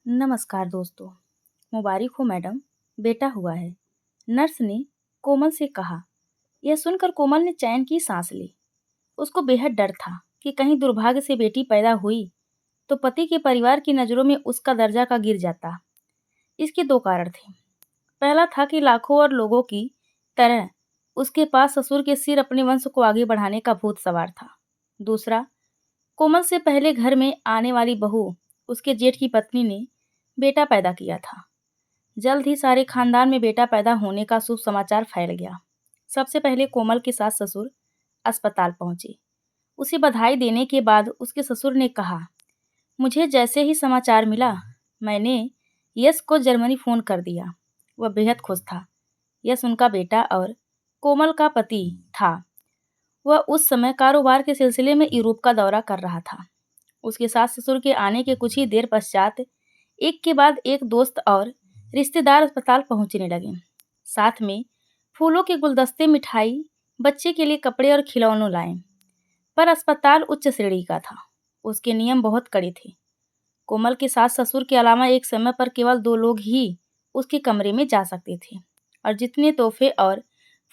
नमस्कार दोस्तों। मुबारक हो मैडम, बेटा हुआ है। नर्स ने कोमल से कहा। यह सुनकर कोमल ने चैन की सांस ली। उसको बेहद डर था कि कहीं दुर्भाग्य से बेटी पैदा हुई तो पति के परिवार की नज़रों में उसका दर्जा का गिर जाता। इसके दो कारण थे। पहला था कि लाखों और लोगों की तरह उसके पास ससुर के सिर अपने वंश को आगे बढ़ाने का भूत सवार था। दूसरा, कोमल से पहले घर में आने वाली बहू, उसके जेठ की पत्नी ने बेटा पैदा किया था। जल्द ही सारे खानदान में बेटा पैदा होने का शुभ समाचार फैल गया। सबसे पहले कोमल के सास ससुर अस्पताल पहुंचे। उसे बधाई देने के बाद उसके ससुर ने कहा, मुझे जैसे ही समाचार मिला मैंने यश को जर्मनी फ़ोन कर दिया। वह बेहद खुश था। यश उनका बेटा और कोमल का पति था। वह उस समय कारोबार के सिलसिले में यूरोप का दौरा कर रहा था। उसके सास ससुर के आने के कुछ ही देर पश्चात एक के बाद एक दोस्त और रिश्तेदार अस्पताल पहुंचने लगे। साथ में फूलों के गुलदस्ते, मिठाई, बच्चे के लिए कपड़े और खिलौनों लाए। पर अस्पताल उच्च श्रेणी का था। उसके नियम बहुत कड़े थे। कोमल के सास ससुर के अलावा एक समय पर केवल 2 लोग ही उसके कमरे में जा सकते थे और जितने तोहफे और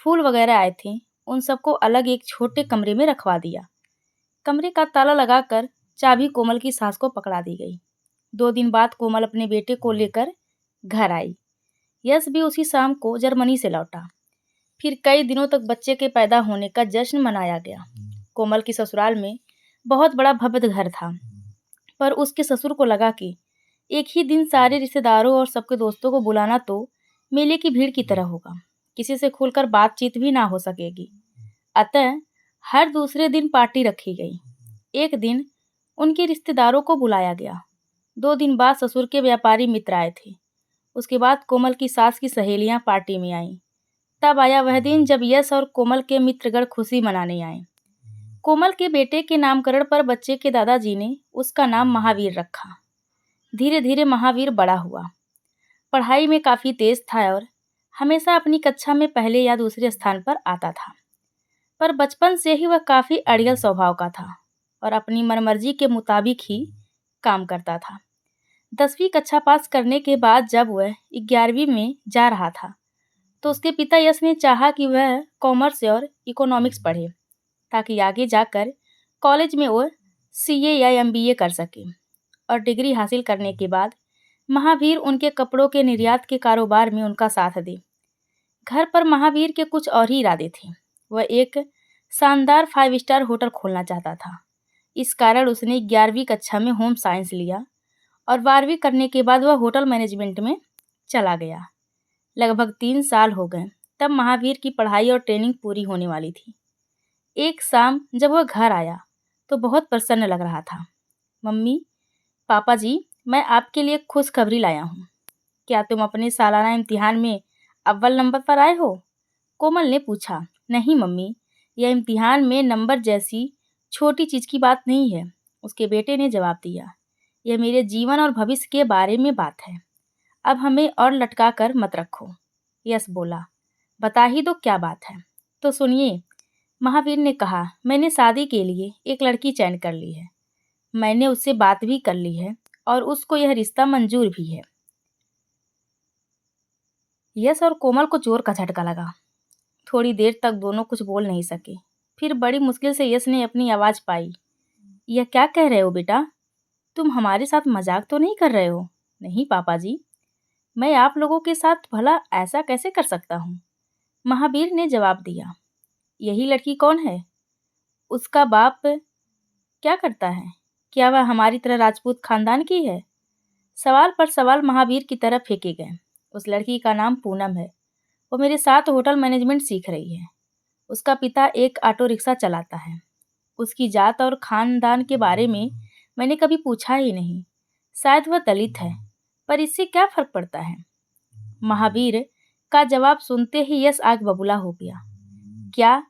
फूल वगैरह आए थे उन सबको अलग एक छोटे कमरे में रखवा दिया। कमरे का ताला लगाकर चाबी कोमल की सास को पकड़ा दी गई। 2 दिन बाद कोमल अपने बेटे को लेकर घर आई। यश भी उसी शाम को जर्मनी से लौटा। फिर कई दिनों तक बच्चे के पैदा होने का जश्न मनाया गया। कोमल की ससुराल में बहुत बड़ा भव्य घर था, पर उसके ससुर को लगा कि एक ही दिन सारे रिश्तेदारों और सबके दोस्तों को बुलाना तो मेले की भीड़ की तरह होगा। किसी से खुलकर बातचीत भी ना हो सकेगी। अतः हर दूसरे दिन पार्टी रखी गई। एक दिन उनके रिश्तेदारों को बुलाया गया। 2 दिन बाद ससुर के व्यापारी मित्र आए थे। उसके बाद कोमल की सास की सहेलियां पार्टी में आईं। तब आया वह दिन जब यश और कोमल के मित्रगण खुशी मनाने आए। कोमल के बेटे के नामकरण पर बच्चे के दादाजी ने उसका नाम महावीर रखा। धीरे धीरे महावीर बड़ा हुआ। पढ़ाई में काफ़ी तेज था और हमेशा अपनी कक्षा में पहले या दूसरे स्थान पर आता था। पर बचपन से ही वह काफ़ी अड़ियल स्वभाव का था और अपनी मनमर्जी के मुताबिक ही काम करता था। 10वीं कक्षा पास करने के बाद जब वह 11वीं में जा रहा था तो उसके पिता यश ने चाहा कि वह कॉमर्स और इकोनॉमिक्स पढ़े ताकि आगे जाकर कॉलेज में वो सीए या एमबीए कर सके और डिग्री हासिल करने के बाद महावीर उनके कपड़ों के निर्यात के कारोबार में उनका साथ दे। घर पर महावीर के कुछ और ही इरादे थे। वह एक शानदार 5 स्टार होटल खोलना चाहता था। इस कारण उसने 11वीं कक्षा में होम साइंस लिया और 12वीं करने के बाद वह होटल मैनेजमेंट में चला गया। लगभग 3 साल हो गए तब महावीर की पढ़ाई और ट्रेनिंग पूरी होने वाली थी। एक शाम जब वह घर आया तो बहुत प्रसन्न लग रहा था। मम्मी, पापा जी, मैं आपके लिए खुशखबरी लाया हूँ। क्या तुम अपने सालाना इम्तिहान में अव्वल नंबर पर आए हो? कोमल ने पूछा। नहीं मम्मी, यह इम्तिहान में नंबर जैसी छोटी चीज़ की बात नहीं है, उसके बेटे ने जवाब दिया। यह मेरे जीवन और भविष्य के बारे में बात है। अब हमें और लटका कर मत रखो। यश बोला। बता ही दो क्या बात है। तो सुनिए, महावीर ने कहा, मैंने शादी के लिए एक लड़की चयन कर ली है। मैंने उससे बात भी कर ली है और उसको यह रिश्ता मंजूर भी है। यश और कोमल को जोर का झटका लगा। थोड़ी देर तक दोनों कुछ बोल नहीं सके। फिर बड़ी मुश्किल से यश ने अपनी आवाज़ पाई। यह क्या कह रहे हो बेटा? तुम हमारे साथ मजाक तो नहीं कर रहे हो? नहीं पापा जी, मैं आप लोगों के साथ भला ऐसा कैसे कर सकता हूँ? महावीर ने जवाब दिया। यही लड़की कौन है? उसका बाप क्या करता है? क्या वह हमारी तरह राजपूत खानदान की है? सवाल पर सवाल महावीर की तरफ फेंके गए। उस लड़की का नाम पूनम है। वो मेरे साथ होटल मैनेजमेंट सीख रही है। उसका पिता एक ऑटो रिक्शा चलाता है। उसकी जात और खानदान के बारे में मैंने कभी पूछा ही नहीं। शायद वह दलित है, पर इससे क्या फर्क पड़ता है? महावीर का जवाब सुनते ही यश आग बबूला हो गया। क्या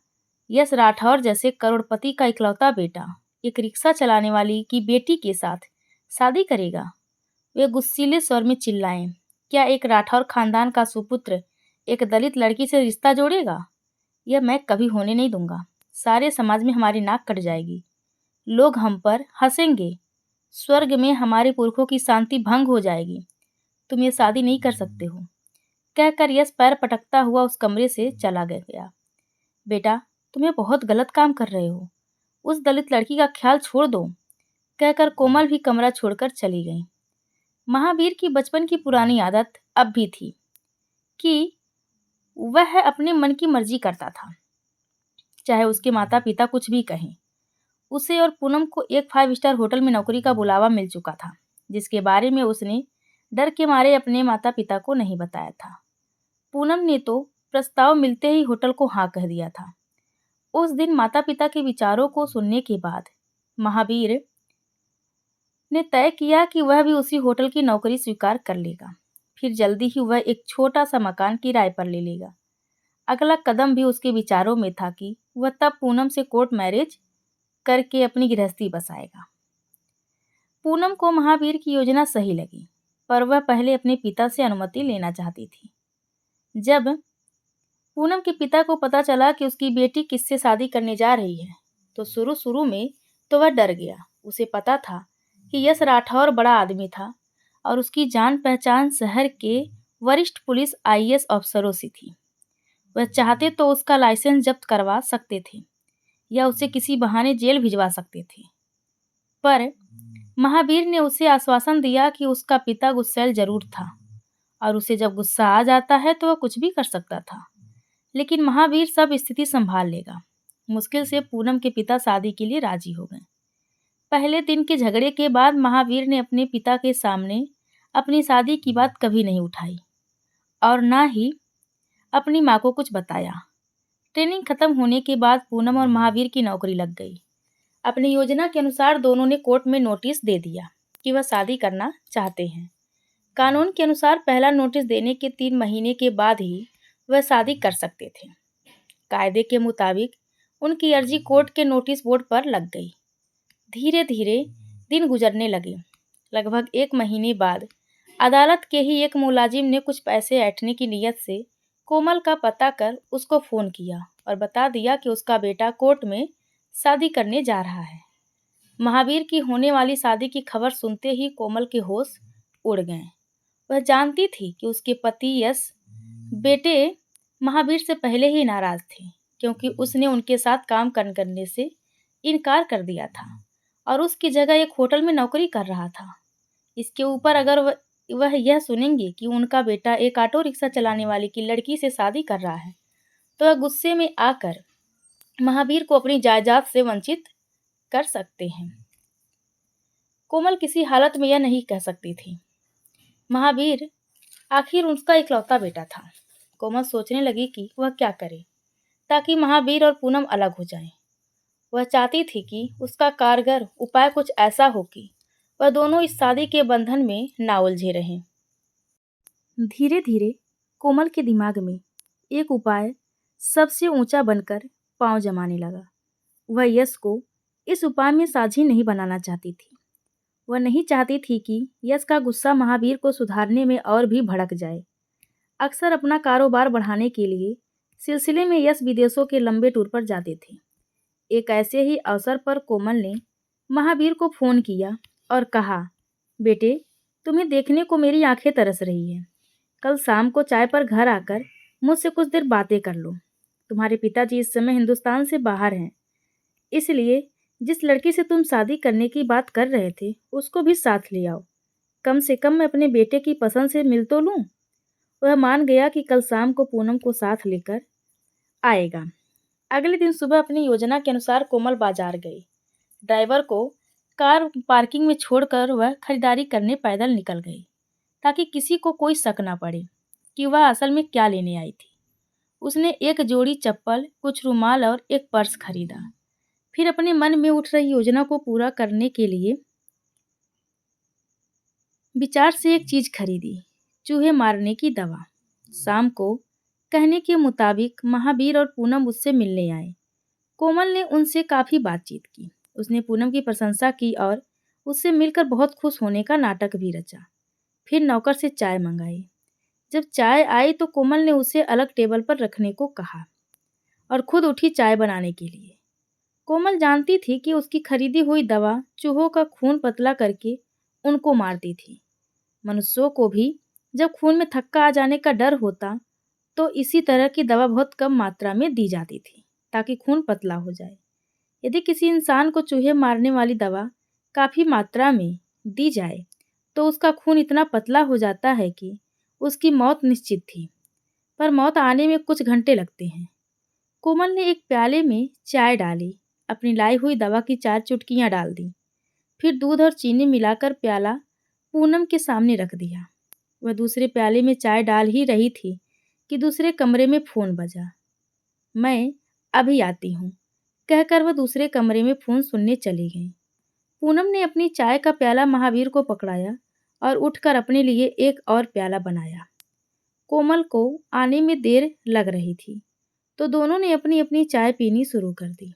यश राठौर जैसे करोड़पति का इकलौता बेटा एक रिक्शा चलाने वाली की बेटी के साथ शादी करेगा? वे गुस्सीले स्वर में चिल्लाएं। क्या एक राठौर खानदान का सुपुत्र एक दलित लड़की से रिश्ता जोड़ेगा? यह मैं कभी होने नहीं दूंगा। सारे समाज में हमारी नाक कट जाएगी। लोग हम पर हंसेंगे। स्वर्ग में हमारे पुरखों की शांति भंग हो जाएगी। तुम ये शादी नहीं कर सकते हो। कहकर यश पैर पटकता हुआ उस कमरे से चला गया। बेटा, तुम ये बहुत गलत काम कर रहे हो। उस दलित लड़की का ख्याल छोड़ दो। कहकर कोमल भी कमरा छोड़कर चली गई। महावीर की बचपन की पुरानी आदत अब भी थी कि वह अपने मन की मर्जी करता था, चाहे उसके माता पिता कुछ भी कहें। उसे और पूनम को एक 5 स्टार होटल में नौकरी का बुलावा मिल चुका था, जिसके बारे में उसने डर के मारे अपने माता पिता को नहीं बताया था। पूनम ने तो प्रस्ताव मिलते ही होटल को हाँ कह दिया था। उस दिन माता पिता के विचारों को सुनने के बाद महावीर ने तय किया कि वह भी उसी होटल की नौकरी स्वीकार कर लेगा। फिर जल्दी ही वह एक छोटा सा मकान किराए पर ले लेगा। अगला कदम भी उसके विचारों में था कि वह तब पूनम से कोर्ट मैरिज करके अपनी गृहस्थी बसाएगा। पूनम को महावीर की योजना सही लगी, पर वह पहले अपने पिता से अनुमति लेना चाहती थी। जब पूनम के पिता को पता चला कि उसकी बेटी किससे शादी करने जा रही है, तो शुरू शुरू में तो वह डर गया। उसे पता था कि यश राठौर बड़ा आदमी था और उसकी जान पहचान शहर के वरिष्ठ पुलिस आईएएस अफसरों से थी। वह चाहते तो उसका लाइसेंस जब्त करवा सकते थे या उसे किसी बहाने जेल भिजवा सकते थे, पर महावीर ने उसे आश्वासन दिया कि उसका पिता गुस्सैल जरूर था और उसे जब गुस्सा आ जाता है तो वह कुछ भी कर सकता था, लेकिन महावीर सब स्थिति संभाल लेगा। मुश्किल से पूनम के पिता शादी के लिए राजी हो गए। पहले दिन के झगड़े के बाद महावीर ने अपने पिता के सामने अपनी शादी की बात कभी नहीं उठाई और ना ही अपनी माँ को कुछ बताया। ट्रेनिंग खत्म होने के बाद पूनम और महावीर की नौकरी लग गई। अपनी योजना के अनुसार दोनों ने कोर्ट में नोटिस दे दिया कि वह शादी करना चाहते हैं। कानून के अनुसार पहला नोटिस देने के 3 महीने के बाद ही वह शादी कर सकते थे। कायदे के मुताबिक उनकी अर्जी कोर्ट के नोटिस बोर्ड पर लग गई। धीरे धीरे दिन गुजरने लगे। लगभग 1 महीने बाद अदालत के ही एक मुलाजिम ने कुछ पैसे ऐंठने की नीयत से कोमल का पता कर उसको फ़ोन किया और बता दिया कि उसका बेटा कोर्ट में शादी करने जा रहा है। महावीर की होने वाली शादी की खबर सुनते ही कोमल के होश उड़ गए। वह जानती थी कि उसके पति यश बेटे महावीर से पहले ही नाराज थे, क्योंकि उसने उनके साथ काम करने से इनकार कर दिया था और उसकी जगह एक होटल में नौकरी कर रहा था। इसके ऊपर अगर वह यह सुनेंगे कि उनका बेटा एक ऑटो रिक्शा चलाने वाली की लड़की से शादी कर रहा है, तो वह गुस्से में आकर महावीर को अपनी जायदाद से वंचित कर सकते हैं। कोमल किसी हालत में यह नहीं कह सकती थी। महावीर आखिर उसका इकलौता बेटा था। कोमल सोचने लगी कि वह क्या करे ताकि महावीर और पूनम अलग हो जाएं। वह चाहती थी कि उसका कारगर उपाय कुछ ऐसा हो कि वह दोनों इस शादी के बंधन में ना उलझे रहें। धीरे धीरे कोमल के दिमाग में एक उपाय सबसे ऊंचा बनकर पांव जमाने लगा। वह यश को इस उपाय में साझी नहीं बनाना चाहती थी। वह नहीं चाहती थी कि यश का गुस्सा महावीर को सुधारने में और भी भड़क जाए। अक्सर अपना कारोबार बढ़ाने के लिए सिलसिले में यश विदेशों के लंबे टूर पर जाते थे। एक ऐसे ही अवसर पर कोमल ने महावीर को फ़ोन किया और कहा, बेटे, तुम्हें देखने को मेरी आंखें तरस रही हैं। कल शाम को चाय पर घर आकर मुझसे कुछ देर बातें कर लो। तुम्हारे पिताजी इस समय हिंदुस्तान से बाहर हैं, इसलिए जिस लड़की से तुम शादी करने की बात कर रहे थे उसको भी साथ ले आओ। कम से कम मैं अपने बेटे की पसंद से मिल तो लूँ। वह मान गया कि कल शाम को पूनम को साथ लेकर आएगा। अगले दिन सुबह अपनी योजना के अनुसार कोमल बाजार गई। ड्राइवर को कार पार्किंग में छोड़कर वह खरीदारी करने पैदल निकल गई, ताकि किसी को कोई शक न पड़े कि वह असल में क्या लेने आई थी। उसने एक जोड़ी चप्पल, कुछ रुमाल और एक पर्स खरीदा। फिर अपने मन में उठ रही योजना को पूरा करने के लिए विचार से एक चीज खरीदी, चूहे मारने की दवा। शाम को कहने के मुताबिक महावीर और पूनम उससे मिलने आए। कोमल ने उनसे काफ़ी बातचीत की। उसने पूनम की प्रशंसा की और उससे मिलकर बहुत खुश होने का नाटक भी रचा। फिर नौकर से चाय मंगाई। जब चाय आई तो कोमल ने उसे अलग टेबल पर रखने को कहा और खुद उठी चाय बनाने के लिए। कोमल जानती थी कि उसकी खरीदी हुई दवा चूहों का खून पतला करके उनको मारती थी। मनुष्यों को भी जब खून में थक्का आ जाने का डर होता तो इसी तरह की दवा बहुत कम मात्रा में दी जाती थी ताकि खून पतला हो जाए। यदि किसी इंसान को चूहे मारने वाली दवा काफ़ी मात्रा में दी जाए तो उसका खून इतना पतला हो जाता है कि उसकी मौत निश्चित थी। पर मौत आने में कुछ घंटे लगते हैं। कोमल ने एक प्याले में चाय डाली, अपनी लाई हुई दवा की 4 चुटकियां डाल दी, फिर दूध और चीनी मिलाकर प्याला पूनम के सामने रख दिया। वह दूसरे प्याले में चाय डाल ही रही थी कि दूसरे कमरे में फ़ोन बजा। मैं अभी आती हूँ, कहकर वह दूसरे कमरे में फ़ोन सुनने चली गई। पूनम ने अपनी चाय का प्याला महावीर को पकड़ाया और उठकर अपने लिए एक और प्याला बनाया। कोमल को आने में देर लग रही थी, तो दोनों ने अपनी अपनी चाय पीनी शुरू कर दी।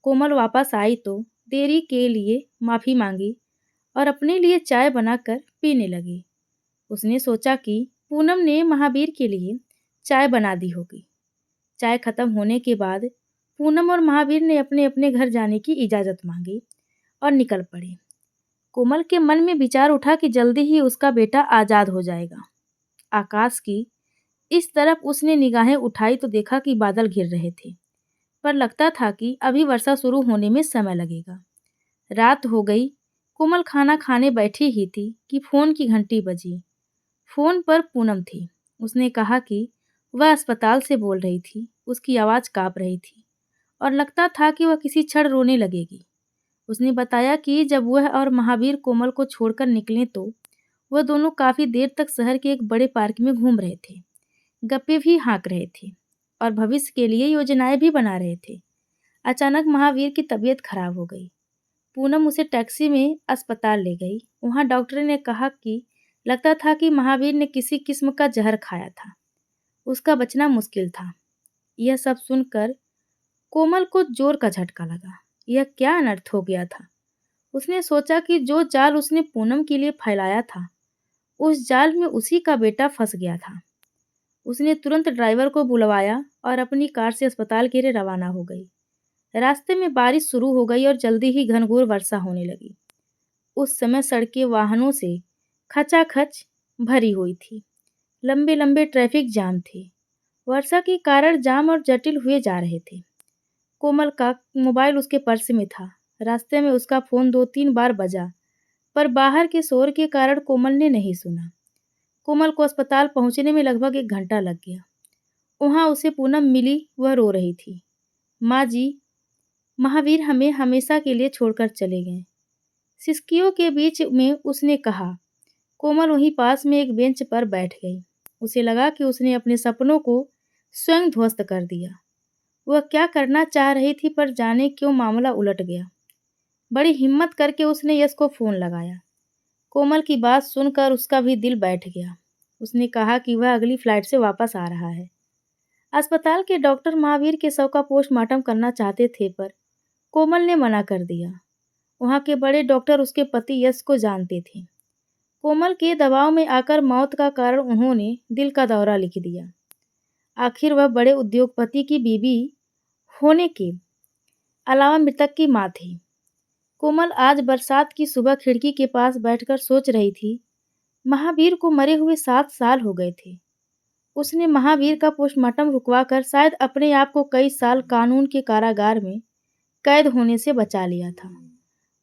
कोमल वापस आई तो देरी के लिए माफ़ी मांगी और अपने लिए चाय बनाकर पीने लगी। उसने सोचा कि पूनम ने महावीर के लिए चाय बना दी होगी। चाय खत्म होने के बाद पूनम और महावीर ने अपने अपने घर जाने की इजाज़त मांगी और निकल पड़े। कोमल के मन में विचार उठा कि जल्दी ही उसका बेटा आज़ाद हो जाएगा। आकाश की इस तरफ उसने निगाहें उठाई तो देखा कि बादल घिर रहे थे, पर लगता था कि अभी वर्षा शुरू होने में समय लगेगा। रात हो गई। कोमल खाना खाने बैठी ही थी कि फ़ोन की घंटी बजी। फ़ोन पर पूनम थी। उसने कहा कि वह अस्पताल से बोल रही थी। उसकी आवाज़ काँप रही थी और लगता था कि वह किसी क्षण रोने लगेगी। उसने बताया कि जब वह और महावीर कोमल को छोड़कर निकले तो वह दोनों काफ़ी देर तक शहर के एक बड़े पार्क में घूम रहे थे, गप्पे भी हाँक रहे थे और भविष्य के लिए योजनाएं भी बना रहे थे। अचानक महावीर की तबीयत खराब हो गई। पूनम उसे टैक्सी में अस्पताल ले गई। वहाँ डॉक्टर ने कहा कि लगता था कि महावीर ने किसी किस्म का जहर खाया था। उसका बचना मुश्किल था। यह सब सुनकर कोमल को जोर का झटका लगा। यह क्या अनर्थ हो गया था। उसने सोचा कि जो जाल उसने पूनम के लिए फैलाया था, उस जाल में उसी का बेटा फंस गया था। उसने तुरंत ड्राइवर को बुलवाया और अपनी कार से अस्पताल के लिए रवाना हो गई। रास्ते में बारिश शुरू हो गई और जल्दी ही घनघोर वर्षा होने लगी। उस समय सड़कें वाहनों से खचाखच भरी हुई थी। लंबे लंबे ट्रैफिक जाम थे। वर्षा के कारण जाम और जटिल हुए जा रहे थे। कोमल का मोबाइल उसके पर्स में था। रास्ते में उसका फ़ोन 2-3 बार बजा, पर बाहर के शोर के कारण कोमल ने नहीं सुना। कोमल को अस्पताल पहुंचने में लगभग 1 घंटा लग गया। वहाँ उसे पूनम मिली। वह रो रही थी। माँ जी, महावीर हमें हमेशा के लिए छोड़कर चले गए। सिसकियों के बीच में उसने कहा। कोमल वहीं पास में एक बेंच पर बैठ गई। उसे लगा कि उसने अपने सपनों को स्वयं ध्वस्त कर दिया। वह क्या करना चाह रही थी, पर जाने क्यों मामला उलट गया। बड़ी हिम्मत करके उसने यश को फ़ोन लगाया। कोमल की बात सुनकर उसका भी दिल बैठ गया। उसने कहा कि वह अगली फ्लाइट से वापस आ रहा है। अस्पताल के डॉक्टर महावीर के शव का पोस्टमार्टम करना चाहते थे, पर कोमल ने मना कर दिया। वहाँ के बड़े डॉक्टर उसके पति यश को जानते थे। कोमल के दबाव में आकर मौत का कारण उन्होंने दिल का दौरा लिख दिया। आखिर वह बड़े उद्योगपति की बीवी होने के अलावा मृतक की माँ थी। कोमल आज बरसात की सुबह खिड़की के पास बैठकर सोच रही थी, महावीर को मरे हुए 7 साल हो गए थे। उसने महावीर का पोस्टमार्टम रुकवाकर शायद अपने आप को कई साल कानून के कारागार में कैद होने से बचा लिया था।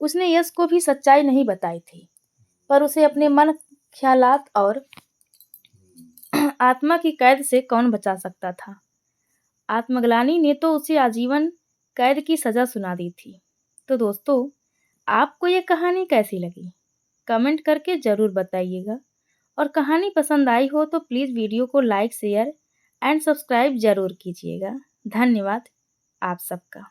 उसने यश को भी सच्चाई नहीं बताई थी, पर उसे अपने मन, ख्यालात और आत्मा की कैद से कौन बचा सकता था। आत्मग्लानि ने तो उसे आजीवन कैद की सज़ा सुना दी थी। तो दोस्तों, आपको ये कहानी कैसी लगी? कमेंट करके ज़रूर बताइएगा और कहानी पसंद आई हो तो प्लीज़ वीडियो को लाइक, शेयर एंड सब्सक्राइब ज़रूर कीजिएगा। धन्यवाद आप सबका।